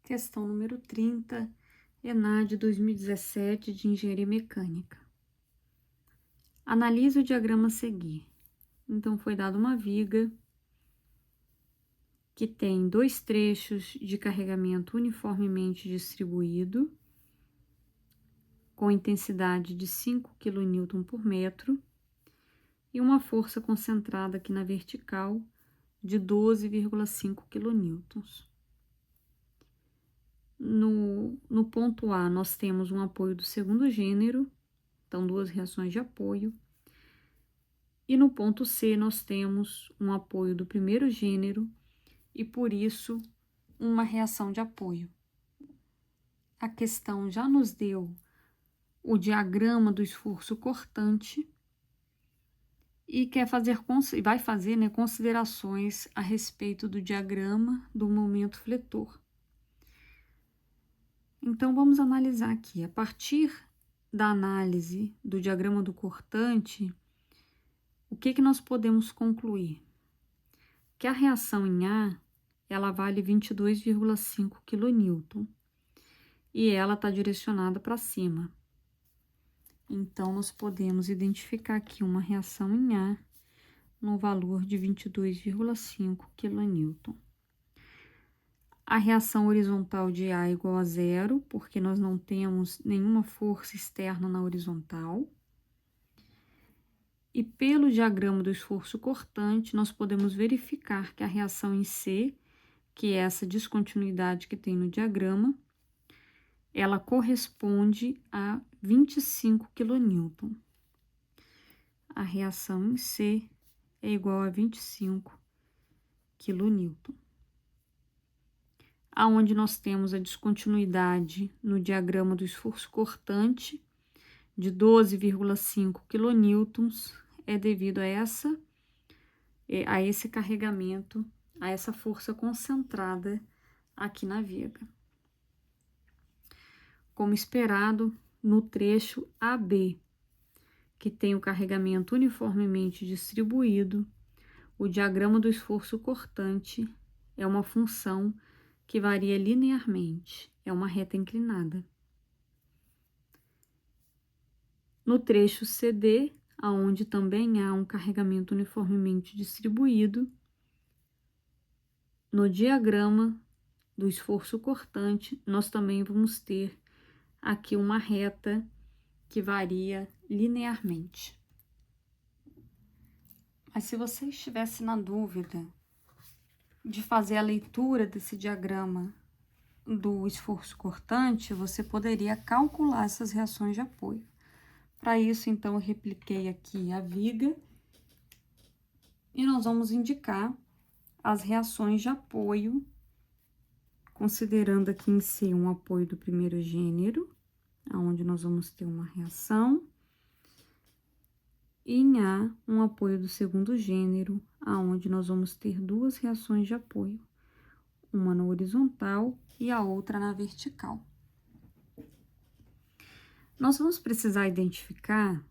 Questão número 30, ENAD 2017 de Engenharia Mecânica. Analise o diagrama a seguir. Então, foi dada uma viga que tem dois trechos de carregamento uniformemente distribuído, com intensidade de 5 kN por metro, e uma força concentrada aqui na vertical de 12,5 kN. No ponto A, nós temos um apoio do segundo gênero, então duas reações de apoio. E no ponto C, nós temos um apoio do primeiro gênero e, por isso, uma reação de apoio. A questão já nos deu o diagrama do esforço cortante e vai fazer, né, considerações a respeito do diagrama do momento fletor. Então, vamos analisar aqui. A partir da análise do diagrama do cortante, o que nós podemos concluir? Que a reação em A, ela vale 22,5 kN e ela está direcionada para cima. Então, nós podemos identificar aqui uma reação em A no valor de 22,5 kN. A reação horizontal de A é igual a zero, porque nós não temos nenhuma força externa na horizontal. E pelo diagrama do esforço cortante, nós podemos verificar que a reação em C, que é essa descontinuidade que tem no diagrama, ela corresponde a 25 kN. A reação em C é igual a 25 kN. Aonde nós temos a descontinuidade no diagrama do esforço cortante de 12,5 kN, é devido a esse carregamento, a essa força concentrada aqui na viga. Como esperado, no trecho AB, que tem o carregamento uniformemente distribuído, o diagrama do esforço cortante é uma função que varia linearmente, é uma reta inclinada. No trecho CD, aonde também há um carregamento uniformemente distribuído, no diagrama do esforço cortante, nós também vamos ter aqui uma reta que varia linearmente. Mas se você estivesse na dúvida de fazer a leitura desse diagrama do esforço cortante, você poderia calcular essas reações de apoio. Para isso, então, eu repliquei aqui a viga e nós vamos indicar as reações de apoio, considerando aqui em C um apoio do primeiro gênero, onde nós vamos ter uma reação, e em A, um apoio do segundo gênero, aonde nós vamos ter duas reações de apoio, uma na horizontal e a outra na vertical. Nós vamos precisar identificar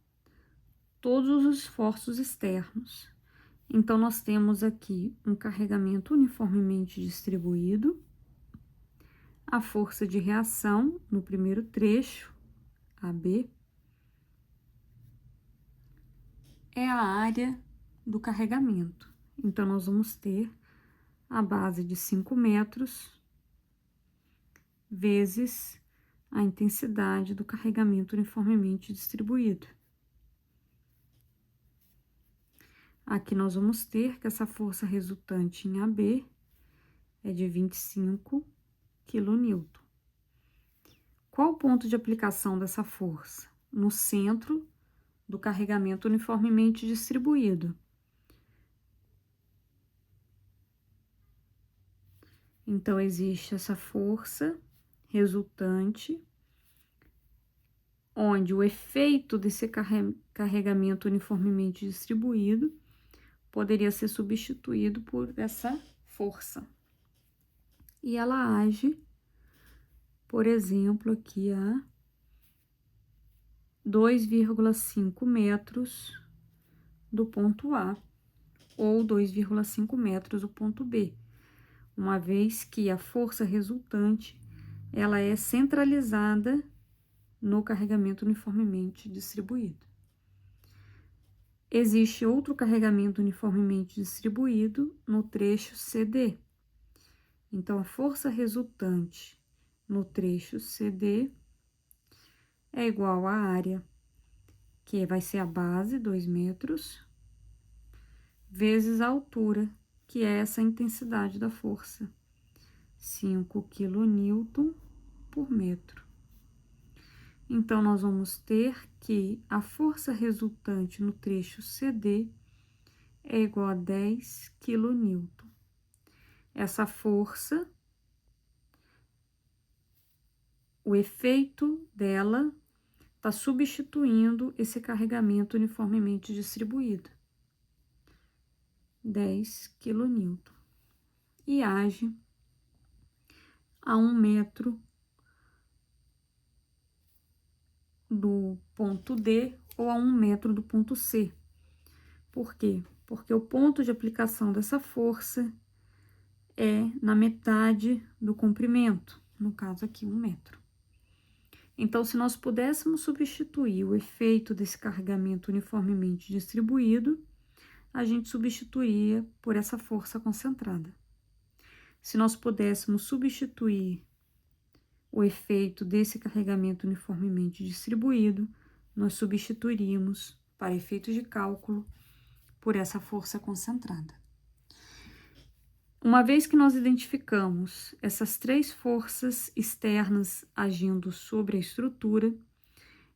todos os esforços externos. Então, nós temos aqui um carregamento uniformemente distribuído, a força de reação no primeiro trecho, AB, é a área do carregamento. Então, nós vamos ter a base de 5 metros vezes a intensidade do carregamento uniformemente distribuído. Aqui nós vamos ter que essa força resultante em AB é de 25 kN. Qual o ponto de aplicação dessa força? No centro do carregamento uniformemente distribuído. Então, existe essa força resultante, onde o efeito desse carregamento uniformemente distribuído poderia ser substituído por essa força. E ela age, por exemplo, aqui a 2,5 metros do ponto A, ou 2,5 metros do ponto B, uma vez que a força resultante ela é centralizada no carregamento uniformemente distribuído. Existe outro carregamento uniformemente distribuído no trecho CD. Então, a força resultante no trecho CD é igual à área, que vai ser a base, 2 metros, vezes a altura, que é essa intensidade da força, 5 kN por metro. Então, nós vamos ter que a força resultante no trecho CD é igual a 10 kN. Essa força, o efeito dela está substituindo esse carregamento uniformemente distribuído, 10 kN, e age a 1 metro do ponto D ou a 1 metro do ponto C. Por quê? Porque o ponto de aplicação dessa força é na metade do comprimento, no caso aqui 1 metro. Então, se nós pudéssemos substituir o efeito desse carregamento uniformemente distribuído, a gente substituiria por essa força concentrada. Se nós pudéssemos substituir o efeito desse carregamento uniformemente distribuído, nós substituiríamos, para efeitos de cálculo, por essa força concentrada. Uma vez que nós identificamos essas 3 forças externas agindo sobre a estrutura,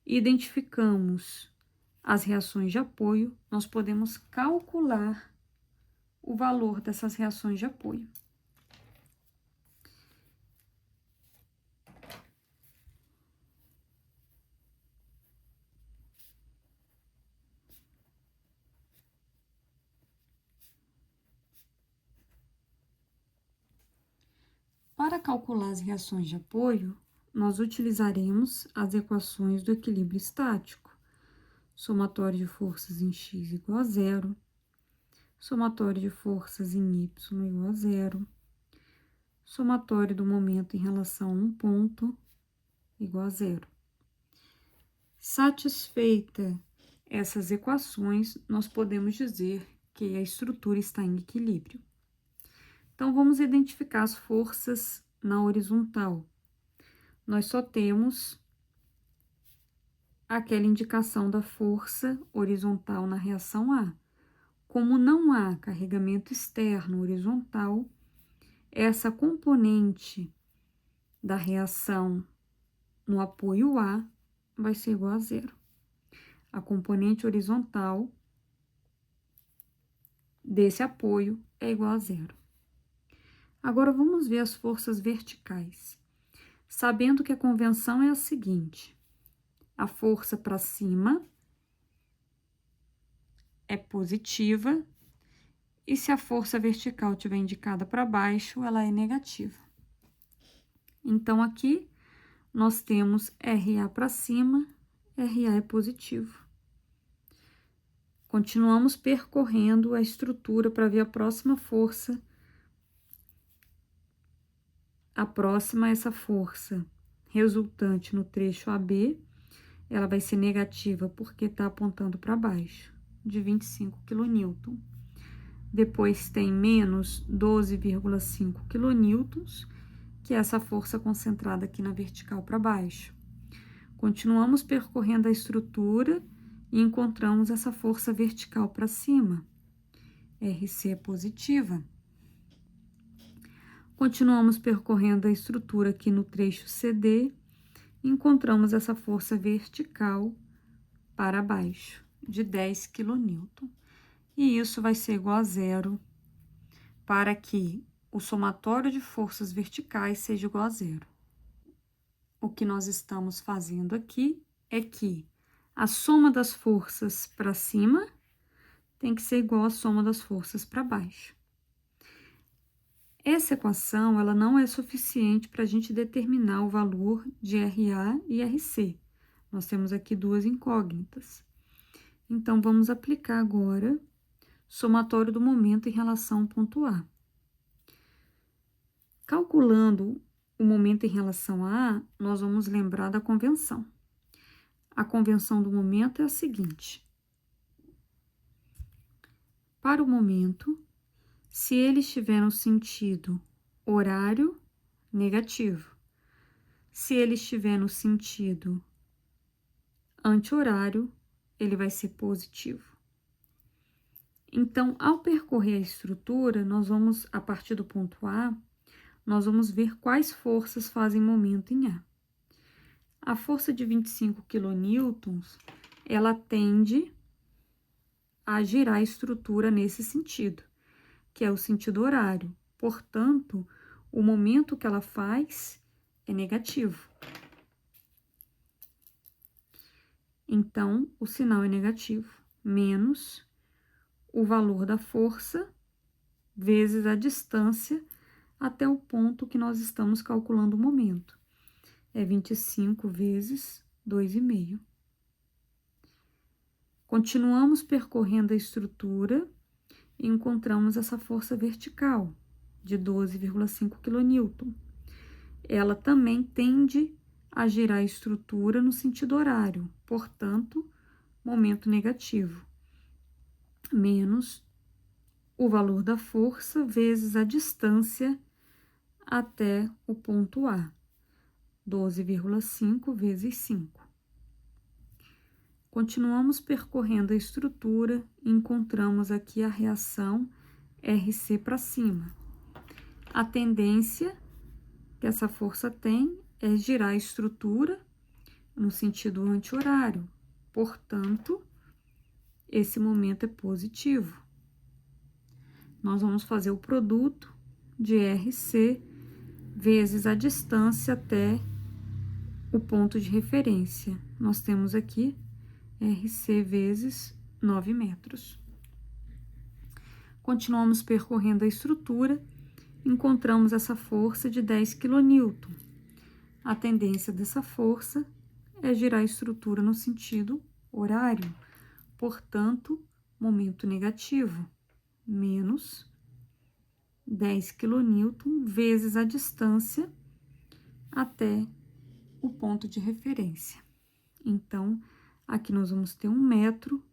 identificamos as reações de apoio, nós podemos calcular o valor dessas reações de apoio. Para calcular as reações de apoio, nós utilizaremos as equações do equilíbrio estático. Somatório de forças em x igual a 0, somatório de forças em y igual a 0, somatório do momento em relação a um ponto igual a 0. Satisfeita essas equações, nós podemos dizer que a estrutura está em equilíbrio. Então, vamos identificar as forças na horizontal. Nós só temos aquela indicação da força horizontal na reação A. Como não há carregamento externo horizontal, essa componente da reação no apoio A vai ser igual a 0. A componente horizontal desse apoio é igual a 0. Agora, vamos ver as forças verticais. Sabendo que a convenção é a seguinte: a força para cima é positiva, e se a força vertical estiver indicada para baixo, ela é negativa. Então, aqui, nós temos RA para cima, RA é positivo. Continuamos percorrendo a estrutura para ver a próxima força. A próxima é essa força resultante no trecho AB, ela vai ser negativa porque está apontando para baixo, de 25 kN. Depois tem menos 12,5 kN, que é essa força concentrada aqui na vertical para baixo. Continuamos percorrendo a estrutura e encontramos essa força vertical para cima. RC é positiva. Continuamos percorrendo a estrutura aqui no trecho CD e encontramos essa força vertical para baixo, de 10 kN. E isso vai ser igual a 0 para que o somatório de forças verticais seja igual a 0. O que nós estamos fazendo aqui é que a soma das forças para cima tem que ser igual à soma das forças para baixo. Essa equação, ela não é suficiente para a gente determinar o valor de RA e RC. Nós temos aqui 2 incógnitas. Então, vamos aplicar agora somatório do momento em relação ao ponto A. Calculando o momento em relação a A, nós vamos lembrar da convenção. A convenção do momento é a seguinte: para o momento, se ele estiver no sentido horário, negativo. Se ele estiver no sentido anti-horário, ele vai ser positivo. Então, ao percorrer a estrutura, nós vamos, a partir do ponto A, nós vamos ver quais forças fazem momento em A. A força de 25 kN, ela tende a girar a estrutura nesse sentido, que é o sentido horário. Portanto, o momento que ela faz é negativo. Então, o sinal é negativo, menos o valor da força vezes a distância até o ponto que nós estamos calculando o momento. É 25 vezes 2,5. Continuamos percorrendo a estrutura e encontramos essa força vertical de 12,5 kN. Ela também tende a girar a estrutura no sentido horário, portanto, momento negativo, menos o valor da força vezes a distância até o ponto A, 12,5 vezes 5. Continuamos percorrendo a estrutura e encontramos aqui a reação RC para cima. A tendência que essa força tem é girar a estrutura no sentido anti-horário, portanto, esse momento é positivo. Nós vamos fazer o produto de RC vezes a distância até o ponto de referência. Nós temos aqui RC vezes 9 metros. Continuamos percorrendo a estrutura, encontramos essa força de 10 kN. A tendência dessa força é girar a estrutura no sentido horário, portanto, momento negativo, menos 10 kN vezes a distância até o ponto de referência. Então, aqui nós vamos ter 1 metro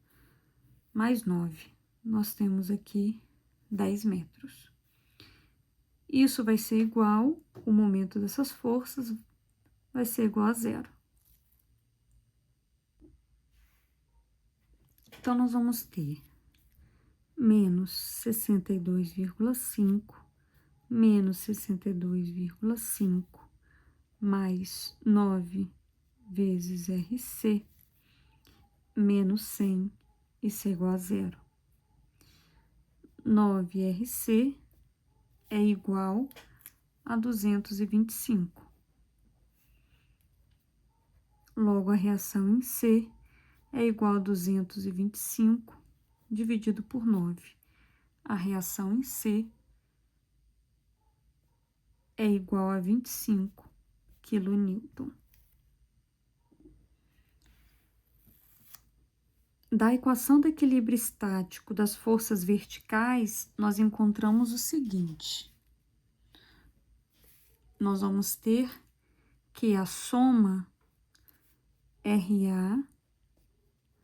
mais 9. Nós temos aqui 10 metros. Isso vai ser igual, o momento dessas forças vai ser igual a zero. Então, nós vamos ter menos 62,5, menos 62,5, mais 9 vezes RC, menos 100, isso é igual a zero. 9RC é igual a 225. Logo, a reação em C é igual a 225 dividido por 9. A reação em C é igual a 25 kN. Da equação do equilíbrio estático das forças verticais, nós encontramos o seguinte: nós vamos ter que a soma RA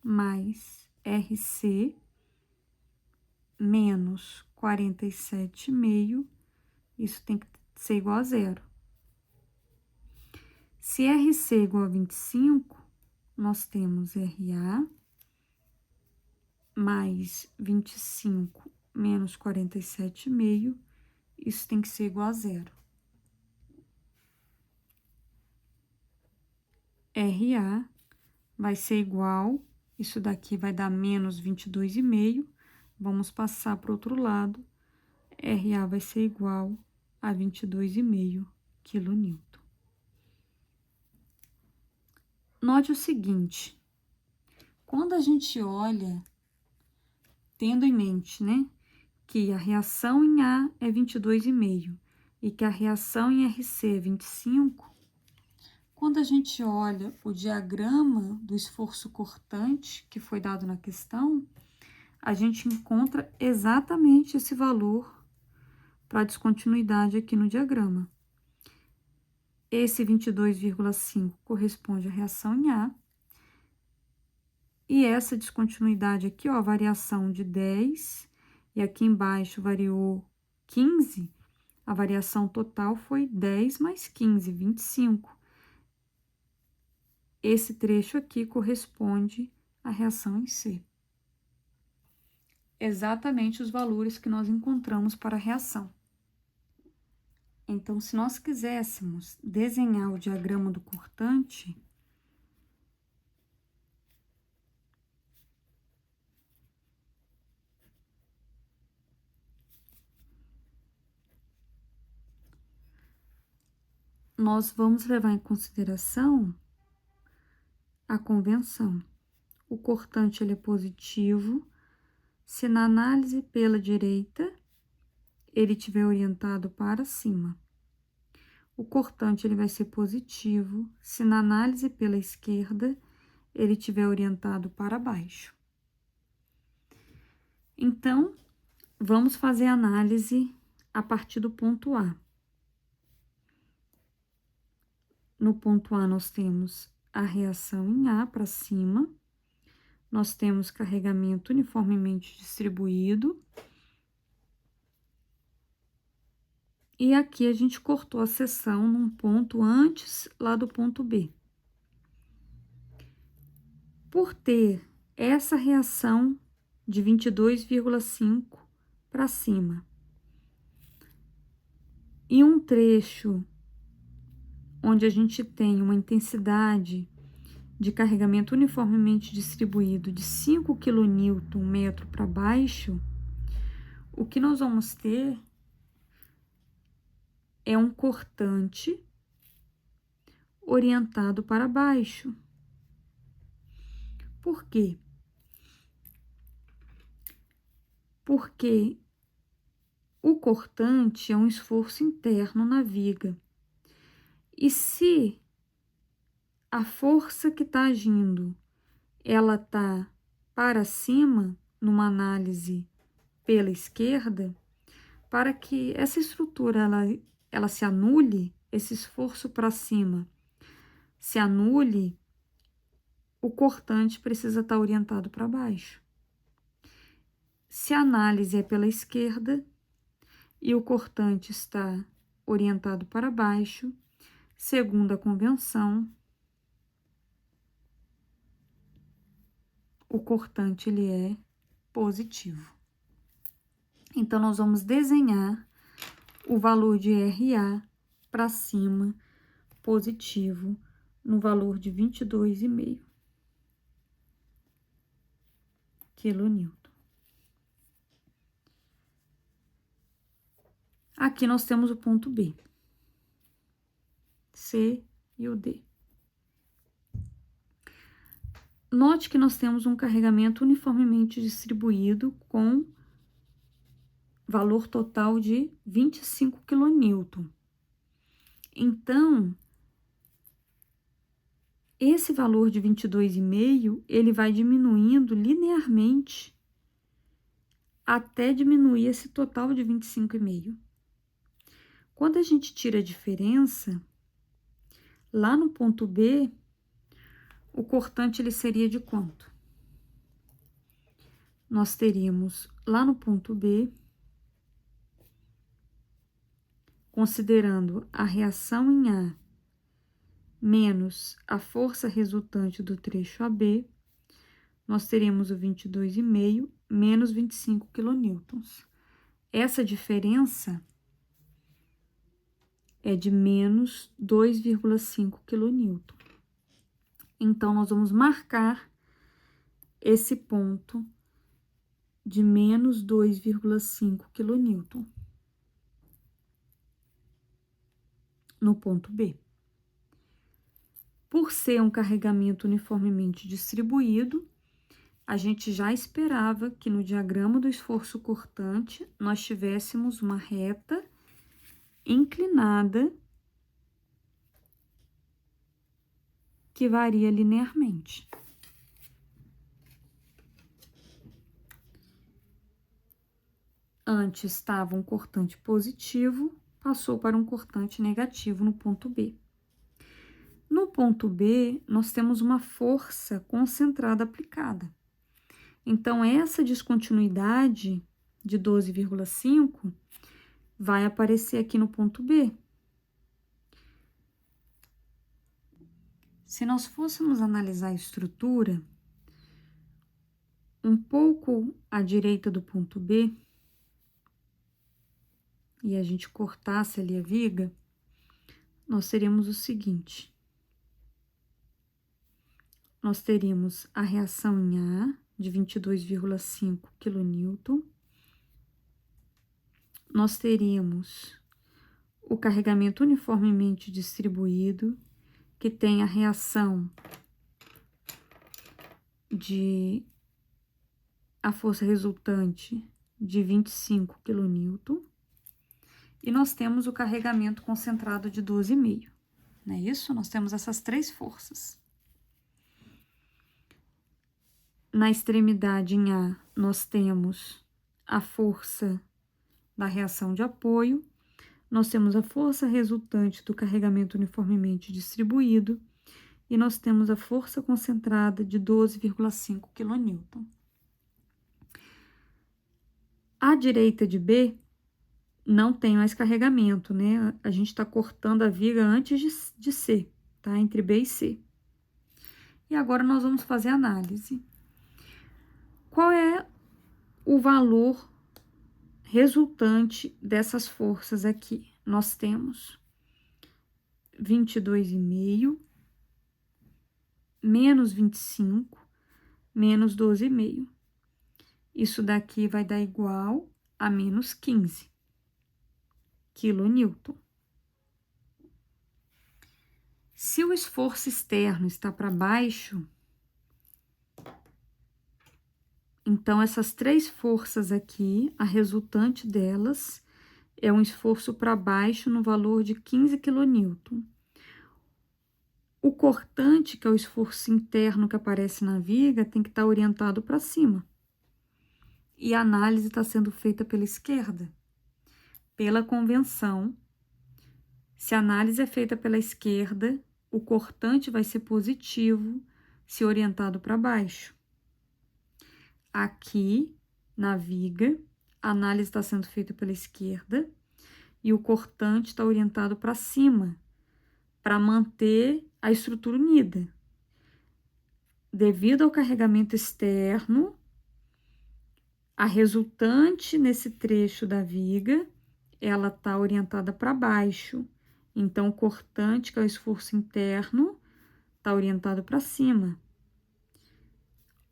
mais RC menos 47,5, isso tem que ser igual a zero. Se RC é igual a 25, nós temos RA mais 25 menos 47,5, isso tem que ser igual a zero. RA vai ser igual, isso daqui vai dar menos 22,5, vamos passar para o outro lado, RA vai ser igual a 22,5 kN. Note o seguinte, quando a gente olha, tendo em mente, né, que a reação em A é 22,5 e que a reação em RC é 25, quando a gente olha o diagrama do esforço cortante que foi dado na questão, a gente encontra exatamente esse valor para descontinuidade aqui no diagrama. esse 22,5 corresponde à reação em A. E essa descontinuidade aqui, ó, variação de 10, e aqui embaixo variou 15, a variação total foi 10 mais 15, 25. Esse trecho aqui corresponde à reação em C. Exatamente os valores que nós encontramos para a reação. Então, se nós quiséssemos desenhar o diagrama do cortante, nós vamos levar em consideração a convenção. O cortante ele é positivo se na análise pela direita ele estiver orientado para cima. O cortante ele vai ser positivo se na análise pela esquerda ele estiver orientado para baixo. Então, vamos fazer a análise a partir do ponto A. No ponto A, nós temos a reação em A para cima, nós temos carregamento uniformemente distribuído, e aqui a gente cortou a seção num ponto antes lá do ponto B. Por ter essa reação de 22,5 para cima e um trecho onde a gente tem uma intensidade de carregamento uniformemente distribuído de 5 kN metro para baixo, o que nós vamos ter é um cortante orientado para baixo. Por quê? Porque o cortante é um esforço interno na viga. E se a força que está agindo, ela está para cima, numa análise pela esquerda, para que essa estrutura ela se anule, esse esforço para cima se anule, o cortante precisa estar orientado para baixo. Se a análise é pela esquerda e o cortante está orientado para baixo, segundo a convenção, o cortante ele é positivo. Então, nós vamos desenhar o valor de RA para cima, positivo, no valor de 22,5 kN. Aqui nós temos o ponto B, C e o D. Note que nós temos um carregamento uniformemente distribuído com valor total de 25 kN. Então, esse valor de 22,5, ele vai diminuindo linearmente até diminuir esse total de 25,5. Quando a gente tira a diferença, lá no ponto B, o cortante ele seria de quanto? Nós teríamos lá no ponto B, considerando a reação em A menos a força resultante do trecho AB, nós teríamos o 22,5 menos 25 kN. Essa diferença é de menos 2,5 kN. Então, nós vamos marcar esse ponto de menos 2,5 kN no ponto B. Por ser um carregamento uniformemente distribuído, a gente já esperava que no diagrama do esforço cortante nós tivéssemos uma reta inclinada que varia linearmente. Antes estava um cortante positivo, passou para um cortante negativo no ponto B. No ponto B, nós temos uma força concentrada aplicada. Então, essa descontinuidade de 12,5 vai aparecer aqui no ponto B. Se nós fôssemos analisar a estrutura, um pouco à direita do ponto B, e a gente cortasse ali a viga, nós teríamos o seguinte. Nós teríamos a reação em A de 22,5 kN. Nós teríamos o carregamento uniformemente distribuído, que tem a reação de a força resultante de 25 kN. E nós temos o carregamento concentrado de 12,5. Não é isso? Nós temos essas três forças. Na extremidade em A, nós temos a força da reação de apoio, nós temos a força resultante do carregamento uniformemente distribuído e nós temos a força concentrada de 12,5 kN. À direita de B, não tem mais carregamento, né? A gente está cortando a viga antes de C, tá? Entre B e C. E agora nós vamos fazer a análise. Qual é o valor resultante dessas forças aqui? Nós temos 22,5 menos 25 menos 12,5. Isso daqui vai dar igual a menos 15 kN. Se o esforço externo está para baixo, então essas três forças aqui, a resultante delas é um esforço para baixo no valor de 15 kN. O cortante, que é o esforço interno que aparece na viga, tem que estar orientado para cima. E a análise está sendo feita pela esquerda. Pela convenção, se a análise é feita pela esquerda, o cortante vai ser positivo se orientado para baixo. Aqui, na viga, a análise está sendo feita pela esquerda e o cortante está orientado para cima, para manter a estrutura unida. Devido ao carregamento externo, a resultante nesse trecho da viga, ela está orientada para baixo. Então, o cortante, que é o esforço interno, está orientado para cima.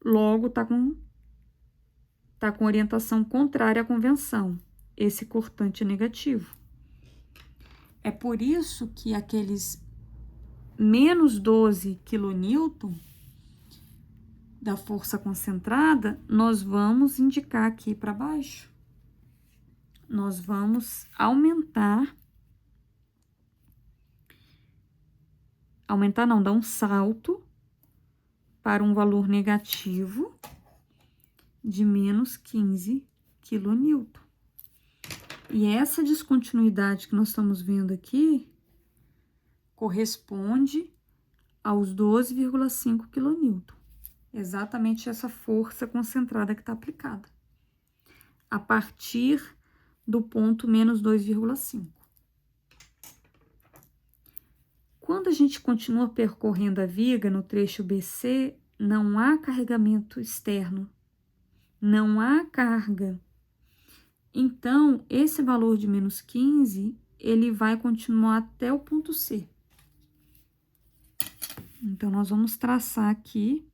Logo, está com orientação contrária à convenção. Esse cortante é negativo. É por isso que aqueles menos 12 kN da força concentrada, nós vamos indicar aqui para baixo. Nós vamos aumentar não, dar um salto para um valor negativo de menos 15 kN. E essa descontinuidade que nós estamos vendo aqui corresponde aos 12,5 kN. Exatamente essa força concentrada que está aplicada. A partir do ponto menos 2,5. Quando a gente continua percorrendo a viga no trecho BC, não há carregamento externo, não há carga. Então, esse valor de menos 15, ele vai continuar até o ponto C. Então, nós vamos traçar aqui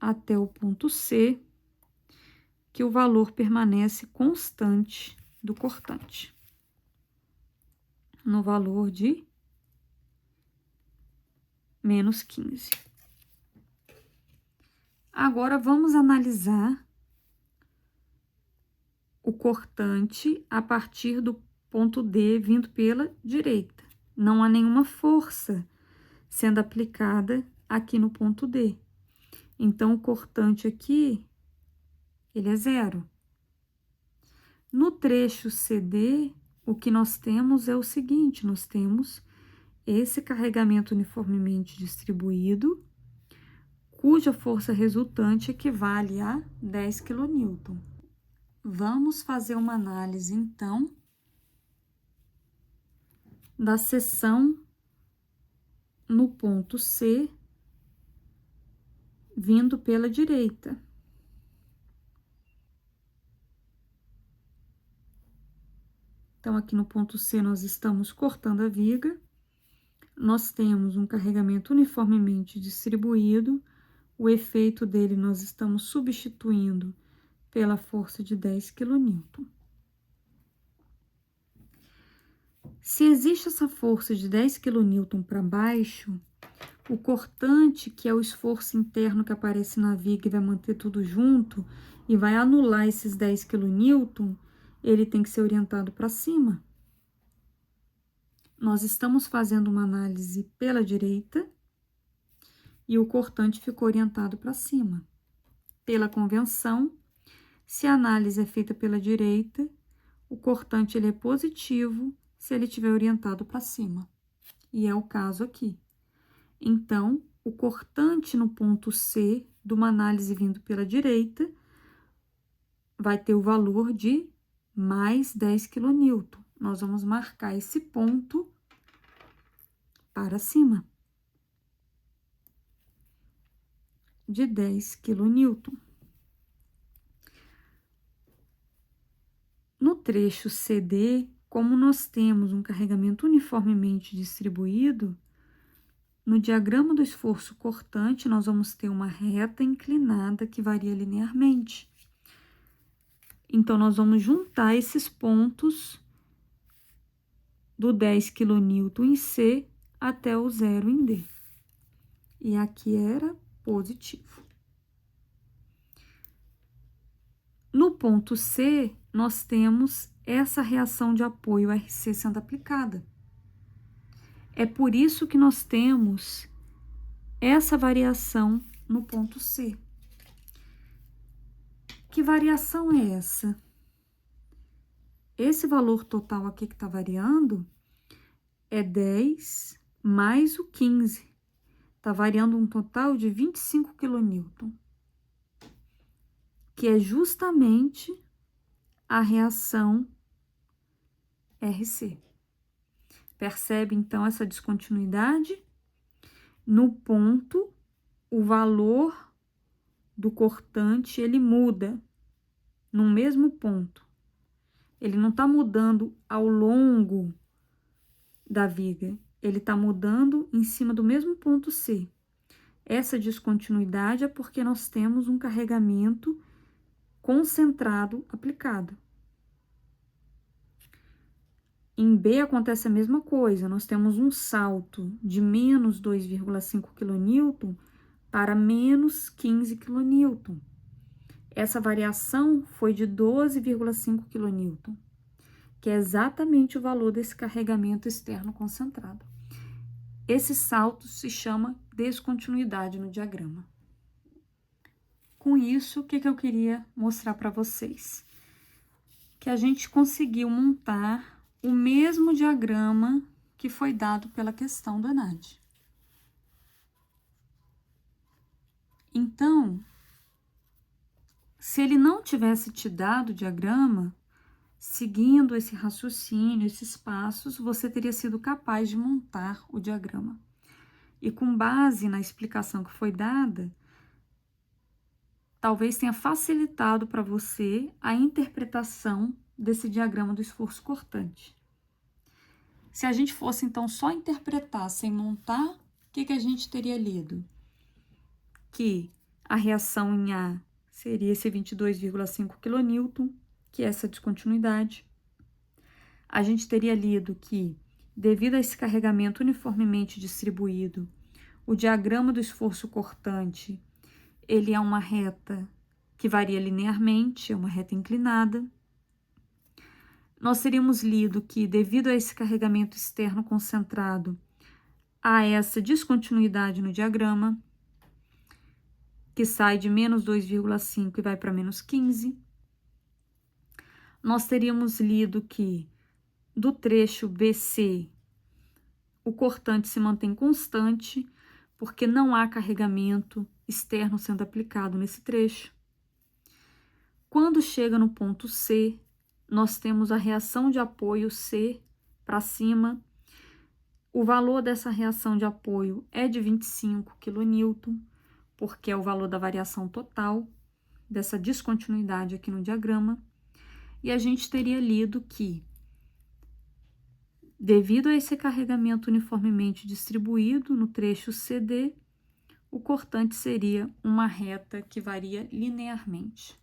até o ponto C, que o valor permanece constante do cortante, no valor de menos 15. Agora, vamos analisar o cortante a partir do ponto D vindo pela direita. Não há nenhuma força sendo aplicada aqui no ponto D. Então, o cortante aqui, ele é zero. No trecho CD, o que nós temos é o seguinte, nós temos esse carregamento uniformemente distribuído, cuja força resultante equivale a 10 kN. Vamos fazer uma análise, então, da seção no ponto C, vindo pela direita. Então, aqui no ponto C, nós estamos cortando a viga. Nós temos um carregamento uniformemente distribuído. O efeito dele nós estamos substituindo pela força de 10 kN. Se existe essa força de 10 kN para baixo, o cortante, que é o esforço interno que aparece na viga e vai manter tudo junto, e vai anular esses 10 kN, ele tem que ser orientado para cima. Nós estamos fazendo uma análise pela direita e o cortante ficou orientado para cima. Pela convenção, se a análise é feita pela direita, o cortante ele é positivo se ele estiver orientado para cima. E é o caso aqui. Então, o cortante no ponto C, de uma análise vindo pela direita, vai ter o valor de mais 10 kN. Nós vamos marcar esse ponto para cima de 10 kN. No trecho CD, como nós temos um carregamento uniformemente distribuído, no diagrama do esforço cortante, nós vamos ter uma reta inclinada que varia linearmente. Então, nós vamos juntar esses pontos do 10 kN em C até o 0 em D. E aqui era positivo. No ponto C, nós temos essa reação de apoio RC sendo aplicada. É por isso que nós temos essa variação no ponto C. Que variação é essa? Esse valor total aqui que está variando é 10 mais o 15. Está variando um total de 25 kN, que é justamente a reação RC. Percebe, então, essa descontinuidade? No ponto, o valor do cortante, ele muda no mesmo ponto. Ele não está mudando ao longo da viga, ele está mudando em cima do mesmo ponto C. Essa descontinuidade é porque nós temos um carregamento concentrado aplicado. Em B acontece a mesma coisa, nós temos um salto de menos 2,5 kN para menos 15 kN. Essa variação foi de 12,5 kN, que é exatamente o valor desse carregamento externo concentrado. Esse salto se chama descontinuidade no diagrama. Com isso, o que eu queria mostrar para vocês? Que a gente conseguiu montar o mesmo diagrama que foi dado pela questão do ENAD. Então, se ele não tivesse te dado o diagrama, seguindo esse raciocínio, esses passos, você teria sido capaz de montar o diagrama. E com base na explicação que foi dada, talvez tenha facilitado para você a interpretação desse diagrama do esforço cortante. Se a gente fosse, então, só interpretar sem montar, o que a gente teria lido? Que a reação em A seria esse 22,5 kN, que é essa descontinuidade. A gente teria lido que, devido a esse carregamento uniformemente distribuído, o diagrama do esforço cortante, ele é uma reta que varia linearmente, é uma reta inclinada. Nós teríamos lido que, devido a esse carregamento externo concentrado, há essa descontinuidade no diagrama, que sai de menos 2,5 e vai para menos 15. Nós teríamos lido que, do trecho BC, o cortante se mantém constante, porque não há carregamento externo sendo aplicado nesse trecho. Quando chega no ponto C, nós temos a reação de apoio C para cima. O valor dessa reação de apoio é de 25 kN, porque é o valor da variação total dessa descontinuidade aqui no diagrama. E a gente teria lido que, devido a esse carregamento uniformemente distribuído no trecho CD, o cortante seria uma reta que varia linearmente.